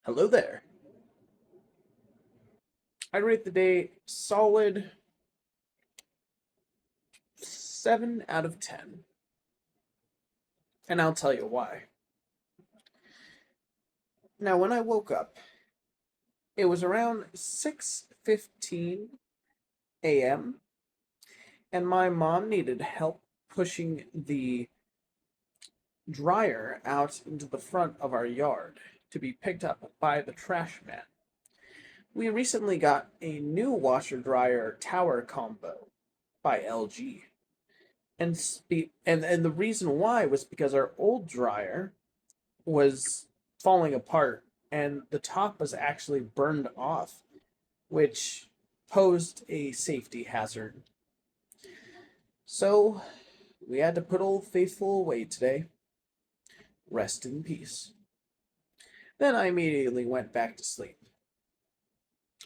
Hello there. I'd rate the day solid 7 out of 10. And I'll tell you why. Now, when I woke up, it was around 6:15 a.m. and my mom needed help pushing the dryer out into the front of our yard to be picked up by the trash man. We recently got a new washer dryer tower combo by LG. And the reason why was because our old dryer was falling apart and the top was actually burned off, which posed a safety hazard. So we had to put Old Faithful away today. Rest in peace. Then I immediately went back to sleep.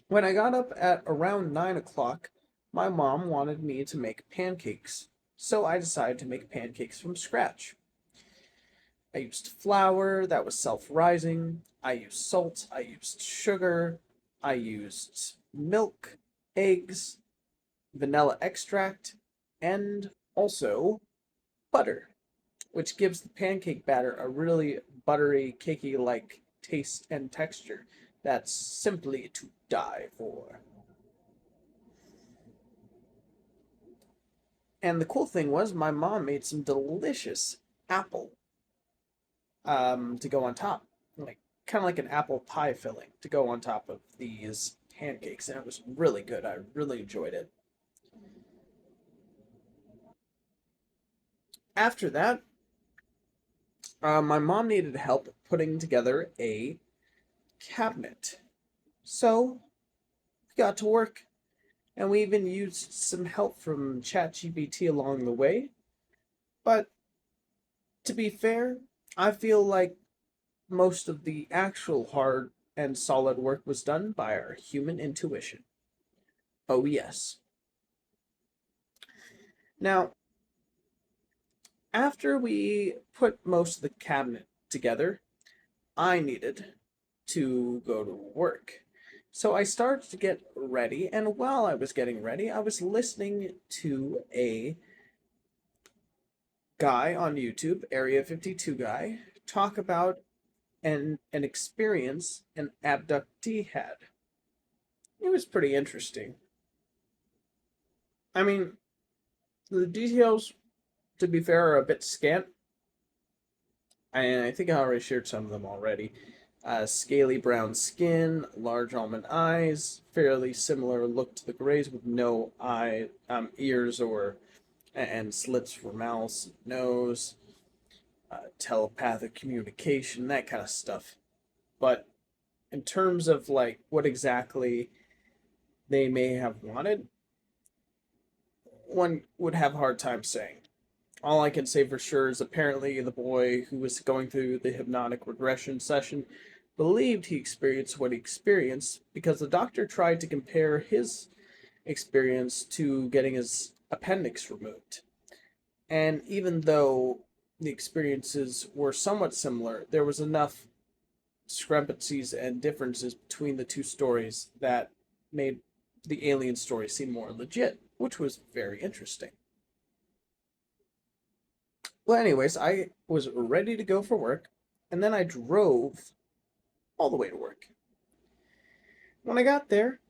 When I got up at around 9 o'clock, my mom wanted me to make pancakes, so I decided to make pancakes from scratch. I used flour that was self-rising. I used salt. I used sugar. I used milk, eggs, vanilla extract, and also butter, which gives the pancake batter a really buttery, cakey-like taste and texture that's simply to die for. And the cool thing was my mom made some delicious apple to go on top, like kind of like an apple pie filling to go on top of these pancakes, and it was really good. I really enjoyed it. After that, my mom needed help putting together a cabinet, so we got to work, and we even used some help from ChatGPT along the way. But to be fair, I feel like most of the actual hard and solid work was done by our human intuition. Oh, yes. Now, after we put most of the cabinet together, I needed to go to work. So I started to get ready, and while I was getting ready, I was listening to a guy on YouTube, Area 52 guy, talk about an experience an abductee had. It was pretty interesting. I mean, the details, to be fair, are a bit scant, and I think I already shared some of them already. Scaly brown skin, large almond eyes, fairly similar look to the Greys with no ears or and slits for mouths, nose, telepathic communication, that kind of stuff. But in terms of like what exactly they may have wanted, one would have a hard time saying. All I can say for sure is apparently the boy who was going through the hypnotic regression session believed he experienced what he experienced because the doctor tried to compare his experience to getting his appendix removed. And even though the experiences were somewhat similar, there was enough discrepancies and differences between the two stories that made the alien story seem more legit, which was very interesting. Well, anyways, I was ready to go for work, and then I drove all the way to work. When I got there,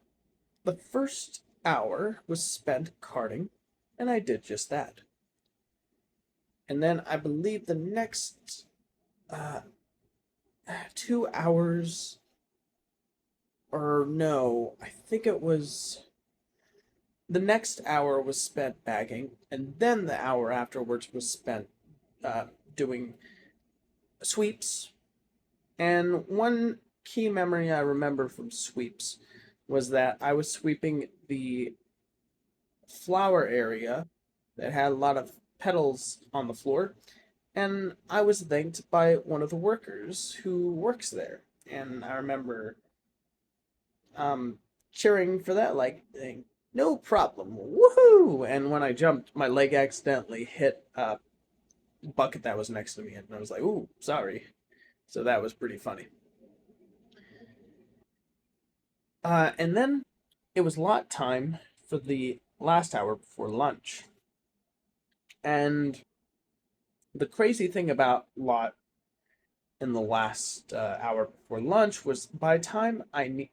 the first hour was spent carting, and I did just that. And then I believe the next uh, 2 hours, or no, I think it was the next hour was spent bagging, and then the hour afterwards was spent uh, doing sweeps. And one key memory I remember from sweeps was that I was sweeping the flower area that had a lot of petals on the floor, and I was thanked by one of the workers who works there. And I remember um, cheering for that, like, saying, no problem, woohoo! And when I jumped, my leg accidentally hit a bucket that was next to me, and I was like, ooh, sorry. So that was pretty funny. And then it was lot time for the last hour before lunch. And the crazy thing about lot in the last hour before lunch was by the time I needed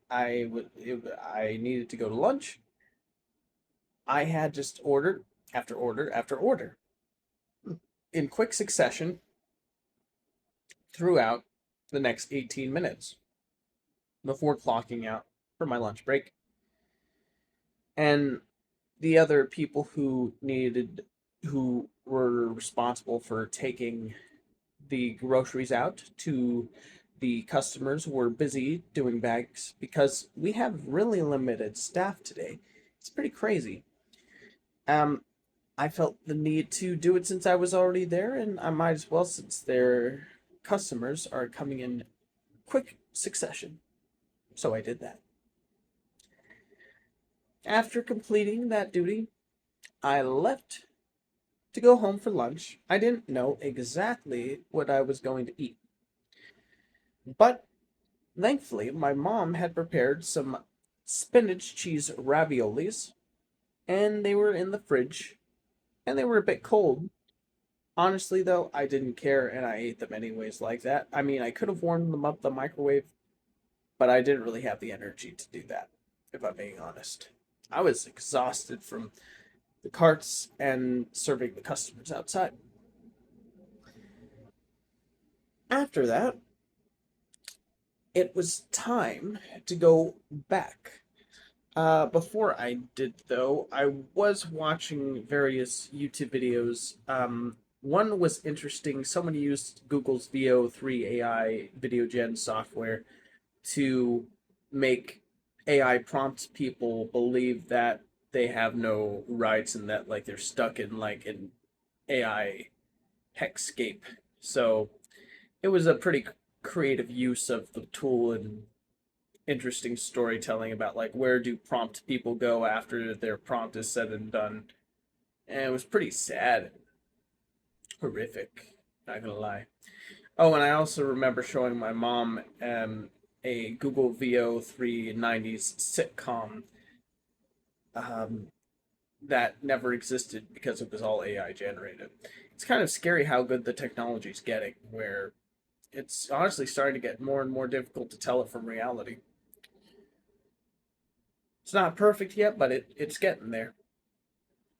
to go to lunch, I had just ordered after order after order in quick succession throughout the next 18 minutes before clocking out for my lunch break. And the other people who were responsible for taking the groceries out to the customers were busy doing bags because we have really limited staff today. It's pretty crazy. Um, I felt the need to do it since I was already there, and I might as well since their customers are coming in quick succession. So I did that. After completing that duty, I left to go home for lunch. I didn't know exactly what I was going to eat, but thankfully my mom had prepared some spinach cheese raviolis, and they were in the fridge, and they were a bit cold. Honestly, though, I didn't care, and I ate them anyways like that. I mean, I could have warmed them up the microwave, but I didn't really have the energy to do that, if I'm being honest. I was exhausted from the carts and serving the customers outside. After that, it was time to go back. Before I did, though, I was watching various YouTube videos. One was interesting. Someone used Google's VO3 AI video gen software to make AI prompt people believe that they have no rights and that like they're stuck in like an AI hexscape. So it was a pretty creative use of the tool and interesting storytelling about like where do prompt people go after their prompt is said and done. And it was pretty sad, horrific. Not gonna lie. Oh, and I also remember showing my mom a Google VO3 90s sitcom um, that never existed because it was all AI generated. It's kind of scary how good the technology's getting, where it's honestly starting to get more and more difficult to tell it from reality. It's not perfect yet, but it's getting there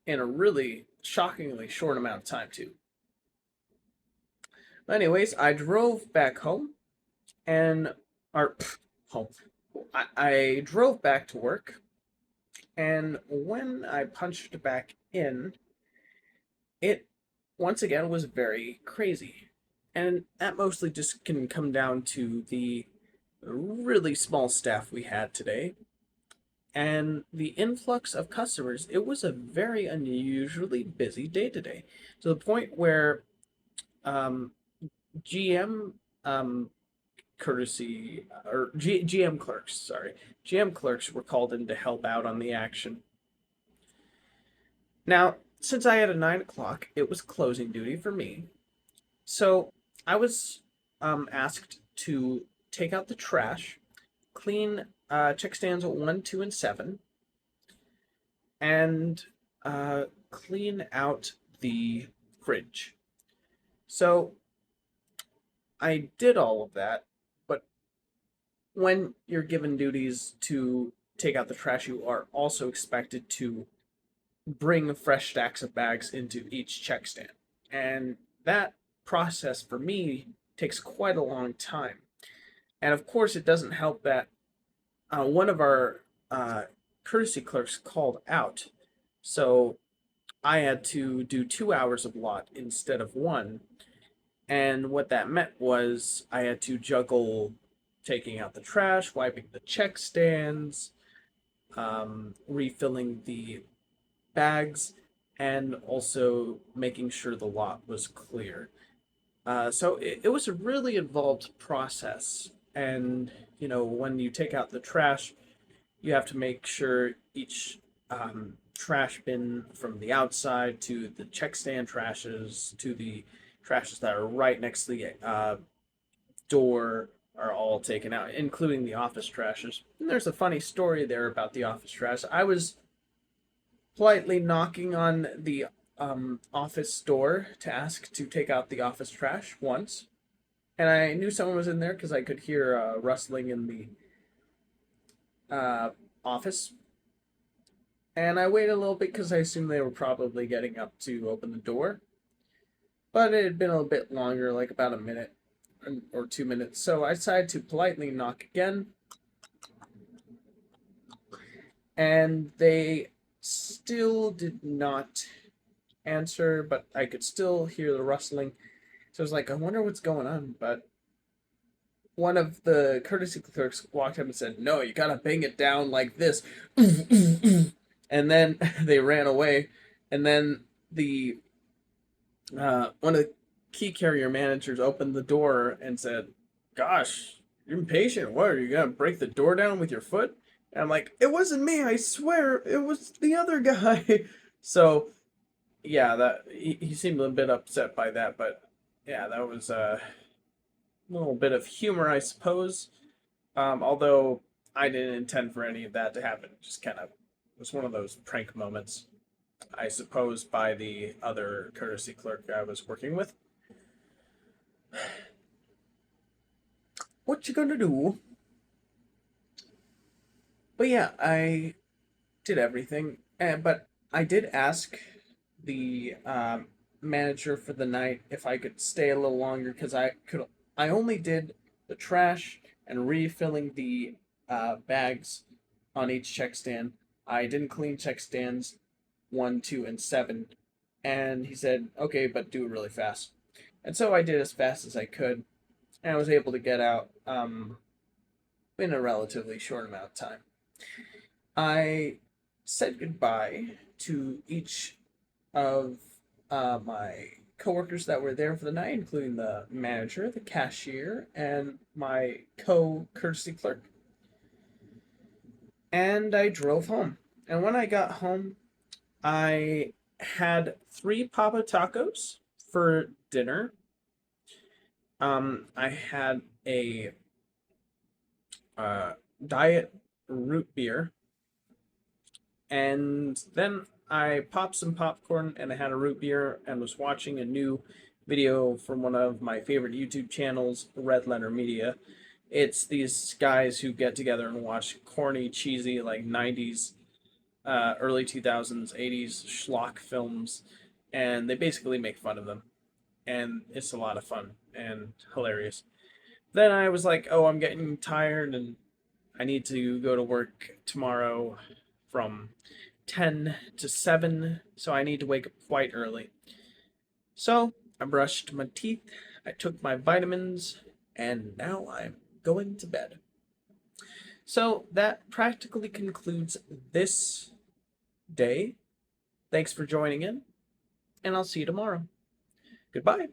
in a really shockingly short amount of time, too. Anyways, I drove back home and, or, home. I drove back to work, and when I punched back in, it once again was very crazy. And that mostly just can come down to the really small staff we had today and the influx of customers. It was a very unusually busy day today, to the point where um, GM GM clerks, sorry, GM clerks were called in to help out on the action. Now, since I had a 9 o'clock, it was closing duty for me, so I was asked to take out the trash, clean check stands 1, 2, and 7, and clean out the fridge. So I did all of that, but when you're given duties to take out the trash, you are also expected to bring fresh stacks of bags into each check stand. And that process for me takes quite a long time. And of course, it doesn't help that one of our courtesy clerks called out. So I had to do 2 hours of lot instead of one. And what that meant was I had to juggle taking out the trash, wiping the check stands, refilling the bags, and also making sure the lot was clear. So it was a really involved process. And, when you take out the trash, you have to make sure each trash bin from the outside to the check stand trashes to the trashes that are right next to the door are all taken out, including the office trashes. And there's a funny story there about the office trash. I was politely knocking on the office door to ask to take out the office trash once, and I knew someone was in there because I could hear rustling in the office. And I waited a little bit because I assumed they were probably getting up to open the door. But it had been a little bit longer, like about a minute or 2 minutes. So I decided to politely knock again. And they still did not answer, but I could still hear the rustling. So I was like, I wonder what's going on. But one of the courtesy clerks walked up and said, "No, you gotta bang it down like this." And then they ran away. And then the one of the key carrier managers opened the door and said, "Gosh, you're impatient. What, are you gonna break the door down with your foot?" And I'm like, "It wasn't me. I swear, it was the other guy." So yeah, that he seemed a bit upset by that, but yeah, that was a little bit of humor, I suppose. Although I didn't intend for any of that to happen. It just kind of was one of those prank moments, I suppose, by the other courtesy clerk I was working with. What you gonna do? But yeah, I did everything, but I did ask the manager for the night if I could stay a little longer because I only did the trash and refilling the bags on each check stand. I didn't clean check stands 1, 2, and 7, and he said, "Okay, but do it really fast." And so I did as fast as I could, and I was able to get out in a relatively short amount of time. I said goodbye to each of my coworkers that were there for the night, including the manager, the cashier, and my courtesy clerk. And I drove home. And when I got home, I had 3 Papa Tacos for dinner. I had a diet root beer, and then I popped some popcorn and I had a root beer and was watching a new video from one of my favorite YouTube channels, Red Letter Media. It's these guys who get together and watch corny, cheesy, like 90s, early 2000s, 80s schlock films, and they basically make fun of them. And it's a lot of fun and hilarious. Then I was like, oh, I'm getting tired and I need to go to work tomorrow from 10 to 7, so I need to wake up quite early. So I brushed my teeth, I took my vitamins, and now I'm going to bed. So that practically concludes this day. Thanks for joining in, and I'll see you tomorrow. Goodbye.